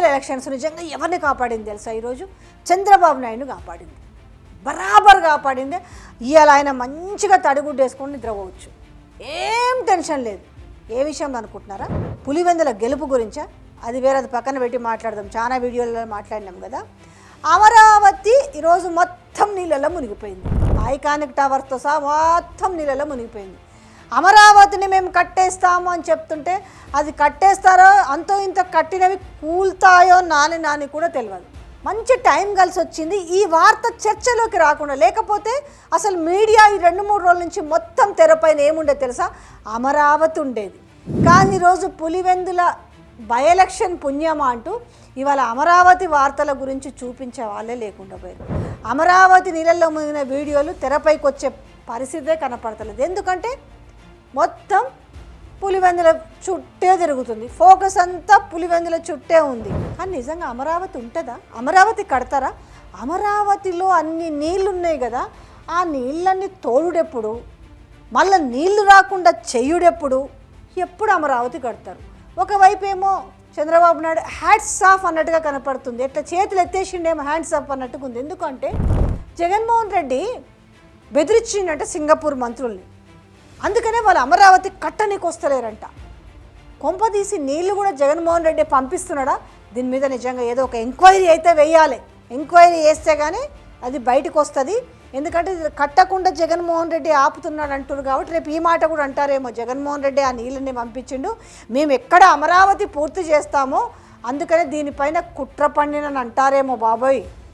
Pulivendula elections నిజంగా ఎవరిని కాపాడింది తెలుసా? ఈరోజు చంద్రబాబు నాయుడు కాపాడింది, బరాబర్ కాపాడింది. ఇవాళ ఆయన మంచిగా తడిగుడ్డు వేసుకొని నిద్రపోవచ్చు, ఏం టెన్షన్ లేదు. ఏ విషయం అనుకుంటున్నారా? పులివెందుల గెలుపు గురించా? అది వేరేది పక్కన పెట్టి మాట్లాడదాం, చాలా వీడియోలలో మాట్లాడినాం కదా. అమరావతి ఈరోజు మొత్తం నీళ్ళలో మునిగిపోయింది, ఐకానిక్ టవర్తో సహా మొత్తం నీళ్ళలో మునిగిపోయింది. అమరావతిని మేము కట్టేస్తాము అని చెప్తుంటే అది కట్టేస్తారో అంతో ఇంత కట్టినవి కూల్తాయో నాని కూడా తెలియదు. మంచి టైం కలిసి వచ్చింది ఈ వార్త చర్చలోకి రాకుండా. లేకపోతే అసలు మీడియా ఈ 2-3 రోజుల నుంచి మొత్తం తెరపైన ఏముండేది తెలుసా? అమరావతి ఉండేది. కానీ ఈరోజు పులివెందుల బై ఎలక్షన్ పుణ్యమా అంటూ ఇవాళ అమరావతి వార్తల గురించి చూపించే వాళ్ళే లేకుండా పోయారు. అమరావతి నీళ్ళల్లో మునిగిన వీడియోలు తెరపైకి వచ్చే పరిస్థితే కనపడతలేదు. ఎందుకంటే మొత్తం పులివెందుల చుట్టే తిరుగుతుంది, ఫోకస్ అంతా పులివెందుల చుట్టే ఉంది. కానీ నిజంగా అమరావతి ఉంటుందా? అమరావతి కడతారా? అమరావతిలో అన్ని నీళ్ళు ఉన్నాయి కదా, ఆ నీళ్ళన్నీ తోడుడెప్పుడు, మళ్ళీ నీళ్లు రాకుండా చెయ్యుడెప్పుడు, ఎప్పుడు అమరావతి కడతారు? ఒకవైపు ఏమో చంద్రబాబు నాయుడు హ్యాండ్స్ ఆఫ్ అన్నట్టుగా కనపడుతుంది, ఎట్లా చేతులు ఎత్తేసిండేమో హ్యాండ్స్ ఆఫ్ అన్నట్టుగా ఉంది. ఎందుకంటే జగన్మోహన్ రెడ్డి బెదిరించిండంటే సింగపూర్ మంత్రుల్ని, అందుకనే వాళ్ళు అమరావతి కట్టనీకి వస్తలేరంట. కొంపదీసి నీళ్లు కూడా జగన్మోహన్ రెడ్డి పంపిస్తున్నాడా? దీని మీద నిజంగా ఏదో ఒక ఎంక్వైరీ అయితే వేయాలి. ఎంక్వైరీ వేస్తే కానీ అది బయటకు వస్తుంది. ఎందుకంటే కట్టకుండా జగన్మోహన్ రెడ్డి ఆపుతున్నాడు అంటున్నారు కాబట్టి రేపు ఈ మాట కూడా అంటారేమో, జగన్మోహన్ రెడ్డి ఆ నీళ్ళని పంపించిండు, మేము ఎక్కడ అమరావతి పూర్తి చేస్తామో అందుకనే దీనిపైన కుట్ర పండినని అంటారేమో బాబోయ్.